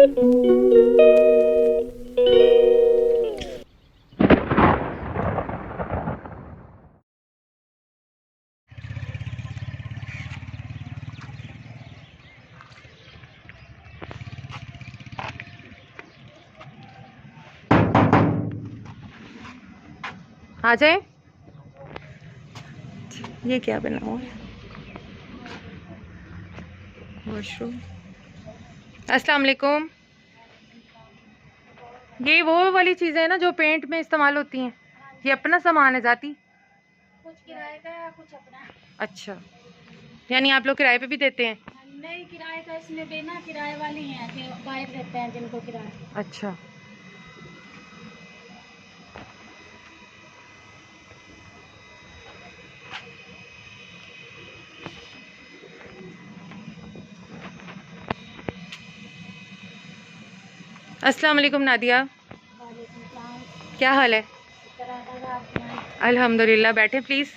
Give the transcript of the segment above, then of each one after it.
आ जाए। ये क्या बना हुआ है? वॉशरूम। अस्सलाम वालेकुम। ये वो वाली चीजें हैं ना जो पेंट में इस्तेमाल होती हैं? ये अपना सामान है जाती? कुछ किराए का है, कुछ अपना। अच्छा, यानी आप लोग किराए पे भी देते हैं? नहीं, किराए का इसमें बिना किराए वाली हैं कि बाहर रहते हैं जिनको किराया। अच्छा। अस्सलाम वालेकुम नादिया, वालेकुम सलाम। क्या हाल है? शुक्र अदा आप सुनाएं। अल्हम्दुलिल्लाह। बैठे प्लीज़।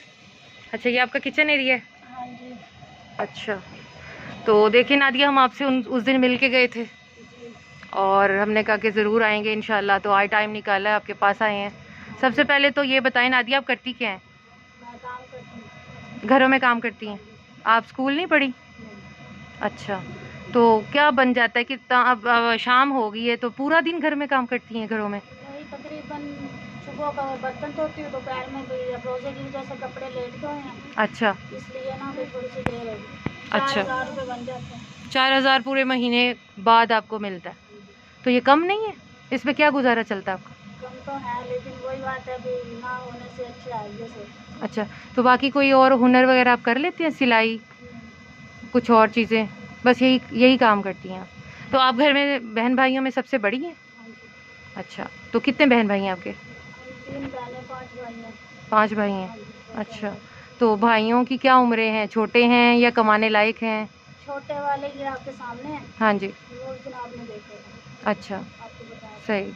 अच्छा, ये आपका किचन एरिया है? हाँ जी। अच्छा, तो देखिए नादिया, हम आपसे उस दिन मिल के गए थे जी। और हमने कहा कि ज़रूर आएंगे इंशाल्लाह, तो आज टाइम निकाला है, आपके पास आए हैं। सबसे पहले तो ये बताएं नादिया, आप करती क्या हैं? मैं काम करती हूँ। घरों में काम करती हाँ हैं? जी। आप स्कूल नहीं पढ़ी? नहीं। अच्छा, तो क्या बन जाता है कि अब शाम हो गई है तो पूरा दिन घर में काम करती हैं घरों में? नहीं, तकरीबन सुबह का बर्तन धोती हूँ, दोपहर में भी अब रोजे की वजह से कपड़े लेट गए हैं, अच्छा। इसलिए ना फिर थोड़ी सी देर होगी। अच्छा, 4,000 रुपये बन जाते हैं। 4000 पूरे महीने बाद आपको मिलता है? तो ये कम नहीं है? इसमें क्या गुजारा चलता है आपका? कम तो है, लेकिन वही बात है, अभी ना होने से अच्छा है ये से। अच्छा, तो बाकी कोई और हुनर वगैरह आप कर लेती हैं? सिलाई, कुछ और चीज़ें? बस यही यही काम करती हैं आप? तो आप घर में बहन भाइयों में सबसे बड़ी हैं? हाँ जी। अच्छा, तो कितने बहन भाई हैं आपके? हम 3 बहनें 5 भाई हैं। 5 भाई हैं। हाँ जी, और 4 अच्छा, भाई। तो भाइयों की क्या उम्रें हैं? छोटे हैं या कमाने लायक हैं? छोटे वाले ये आपके सामने हैं, हाँ जी। वो उस दिन आपने देखे थे, अच्छा, आपको बताया था। सही।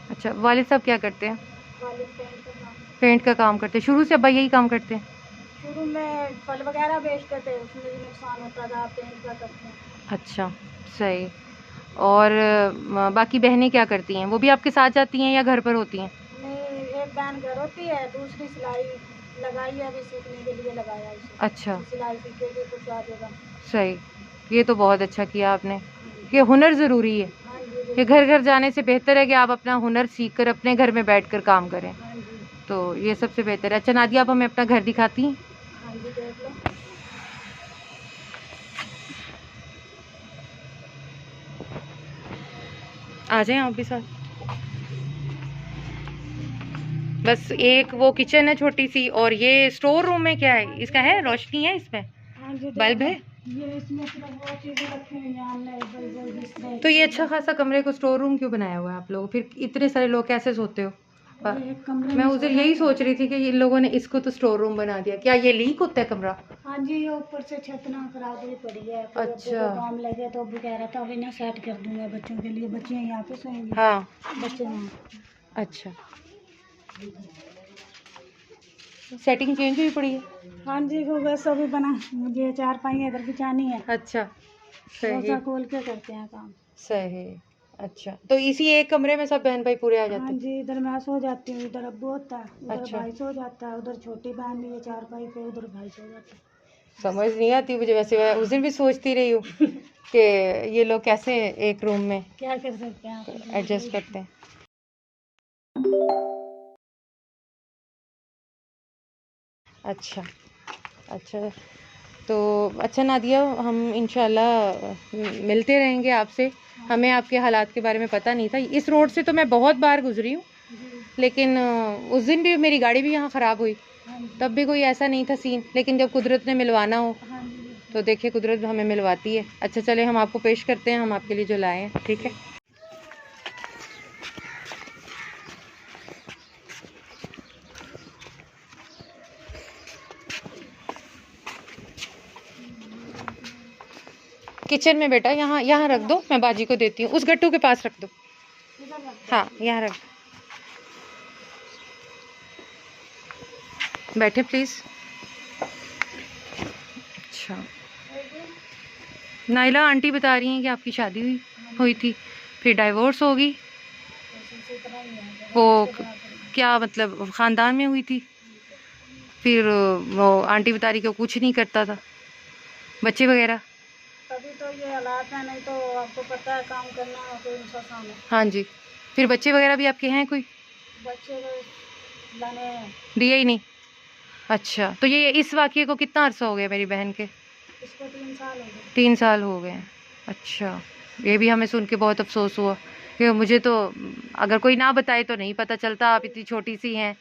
अच्छा, वालिद साहब क्या करते हैं? वालिद पेंट का काम। पेंट का काम करते हैं? शुरू से अब्बा यही काम करते हैं? शुरू में फल वगैरह बेचते थे, उसमें भी नुकसान होता था, पेंट का करते हैं। अच्छा, सही। और बाकी बहनें क्या करती हैं? वो भी आपके साथ जाती हैं या घर पर होती हैं? नहीं, एक बहन घर होती है, दूसरी सिलाई लगाई है, अभी सीखने के लिए लगाया है उसे, अच्छा, कि सिलाई सीखेगी कुछ आ जाएगा। सही। ये तो बहुत अच्छा किया आपने। हाँ ये जी। हुनर ज़रूरी है। हाँ जी, ये बिल्कुल। घर घर जाने से बेहतर है कि आप अपना हुनर सीख कर अपने घर में बैठकर काम करें, हाँ जी। तो ये सबसे बेहतर है। अच्छा नादिया, आप हमें अपना घर दिखाती हैं? हाँ जी, देख लो। आ जाएं आप भी साथ। बस एक वो किचन है छोटी सी, और ये स्टोर रूम में क्या है इसका? है रोशनी है इसमें? हाँ जी, बल्ब देखो, है? ये इसमें सिर्फ वो चीज़ें रखी हुई हैं हमने, बल्ब बिस्तर। तो ये अच्छा खासा कमरे को स्टोर रूम क्यों बनाया हुआ है आप लोग? फिर इतने सारे लोग कैसे सोते हो? ये एक कमरे मैं में उस दिन सोना यही है। सोच रही थी कि इन लोगों ने इसको तो स्टोर रूम बना दिया। क्या ये लीक होता है कमरा? हाँ जी, ये ऊपर से छत ना खराब हुई पड़ी है, फिर अब्बू अच्छा। को काम लगे तो अब्बू कह रहा था अभी ना सेट कर दूंगा बच्चों के लिए, बच्चे यहाँ पे सोएंगे। हाँ। बच्चे वहाँ। अच्छा, सेटिंग चेंज हुई पड़ी है? हाँ जी, वो वैसा भी बना, मुझे 4 पाई इधर बिछानी है, अच्छा, सही। रोजा खोल के करते हैं काम। सही। अच्छा, तो इसी एक कमरे में सब बहन भाई पूरे आ हाँ जाते हैं? जी, इधर मैं सो जाती हूँ, इधर अब्बू होता है, उधर अच्छा, भाई सो जाता है, उधर छोटी बहन भी है 4 पाई पे, उधर भाई सो जाता है। समझ नहीं आती मुझे वैसे। मैं उस दिन भी सोचती रही हूँ कि ये लोग कैसे एक रूम में क्या कर सकते हैं, आपको तो एडजस्ट वही। करते हैं। अच्छा। अच्छा, तो अच्छा नादिया, हम इंशाल्लाह मिलते रहेंगे आपसे। हाँ हमें जी। आपके हालात के बारे में पता नहीं था। इस रोड से तो मैं बहुत बार गुजरी हूँ, जी। लेकिन उस दिन भी मेरी गाड़ी भी यहाँ ख़राब हुई, हाँ जी। तब भी कोई ऐसा नहीं था सीन। लेकिन जब कुदरत ने मिलवाना हो हाँ जी, बिल्कुल। तो देखिए कुदरत हमें मिलवाती है। अच्छा चले, हम आपको पेश करते हैं हम आपके लिए जो लाए हैं, ठीक है? किचन में बेटा, यहाँ यहाँ रख दो, मैं बाजी को देती हूँ। उस गट्टू के पास रख दो। इधर रख हाँ, यहाँ रख दो। बैठे प्लीज़। अच्छा, दो। नाइला आंटी बता रही हैं कि आपकी शादी हुई। हाँ हुई थी, फिर डाइवोर्स होगी। इसी तरह ही है, वो उसके बिना तो क्या मतलब ख़ानदान में हुई थी? फिर वो आंटी बता रही कि वो कुछ नहीं करता था, बच्चे वगैरह? तभी तो ये हालात है, नहीं तो आपको पता है काम करना कोई आसान है। हाँ जी। फिर बच्चे वगैरह भी आपके हैं कोई? बच्चे तो लाने हैं, दिए ही नहीं? अच्छा, तो ये इस वाक़ये को कितना अरसा हो गया मेरी बहन के? इसको 3 साल हो गए। 3 साल हो गए हैं। अच्छा, ये भी हमें सुन के बहुत अफ़सोस हुआ कि मुझे तो अगर कोई ना बताए तो नहीं पता चलता, आप इतनी छोटी-सी हैं।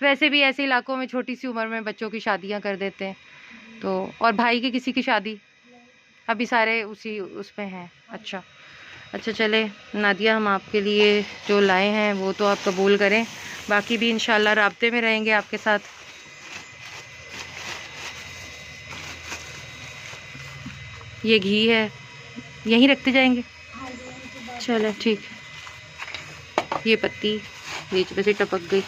वैसे भी ऐसे इलाकों में छोटी-सी उम्र में बच्चों की शादियाँ कर देते हैं। तो और भाई की किसी की शादी? अभी सारे उसी उसमें हैं। अच्छा। अच्छा चले नादिया, हम आपके लिए जो लाए हैं वो तो आप कबूल करें, बाकी भी इंशाल्लाह राब्ते में रहेंगे आपके साथ। ये घी है, यहीं रखते जाएंगे? हाँ जी, उनकी बात चलो ठीक। ये पत्ती बीच में से टपक गई।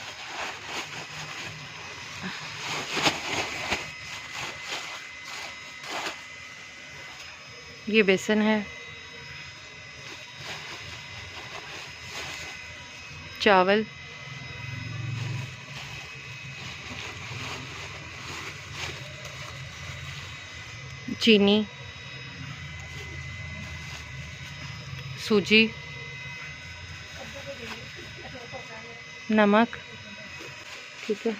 ये बेसन है, चावल, चीनी, सूजी, नमक, ठीक है,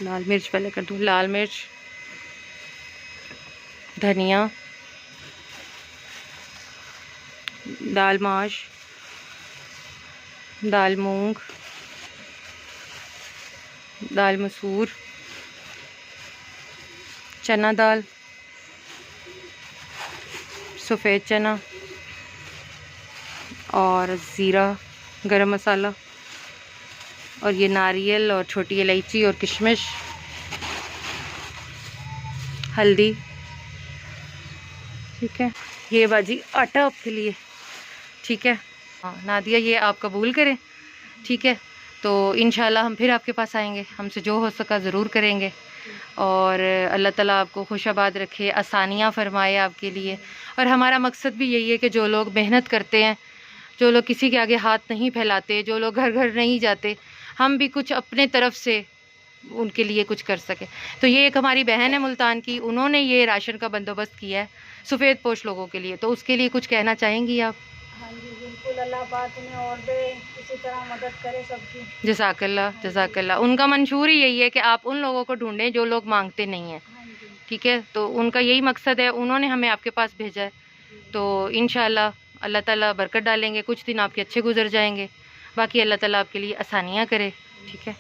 लाल मिर्च पहले कर दूँ, लाल मिर्च, धनिया, दाल माश, दाल मूंग, दाल मसूर, चना दाल, सफ़ेद चना और ज़ीरा, गरम मसाला, और ये नारियल और छोटी इलायची और किशमिश, हल्दी, ठीक है। ये बाजी आटा आपके लिए, ठीक है। हाँ नादिया, ये आप कबूल करें, ठीक है। तो इंशाल्लाह हम फिर आपके पास आएंगे, हमसे जो हो सका ज़रूर करेंगे। और अल्लाह ताला आपको खुशाबाद रखे, आसानियाँ फ़रमाए आपके लिए। और हमारा मकसद भी यही है कि जो लोग मेहनत करते हैं, जो लोग किसी के आगे हाथ नहीं फैलाते, जो लोग घर घर नहीं जाते, हम भी कुछ अपने तरफ से उनके लिए कुछ कर सके। तो ये एक हमारी बहन है मुल्तान की, उन्होंने ये राशन का बंदोबस्त किया है सफ़ेद पोश लोगों के लिए, तो उसके लिए कुछ कहना चाहेंगी आप? हाँ जी बिल्कुल, अल्लाह पाक उन्हें और दे, इसी तरह मदद करे सबकी। जज़ाकल्लाह, हाँ जी, जज़ाकल्लाह। उनका मंशूर ही यही है कि आप उन लोगों को ढूंढें जो लोग मांगते नहीं हैं, हाँ जी, ठीक है। तो उनका यही मकसद है, उन्होंने हमें आपके पास भेजा है। तो इंशाल्लाह अल्लाह ताला बरकत डालेंगे, कुछ दिन आपके अच्छे गुजर जाएंगे, बाकी अल्लाह ताला आपके लिए आसानियाँ करे, ठीक है।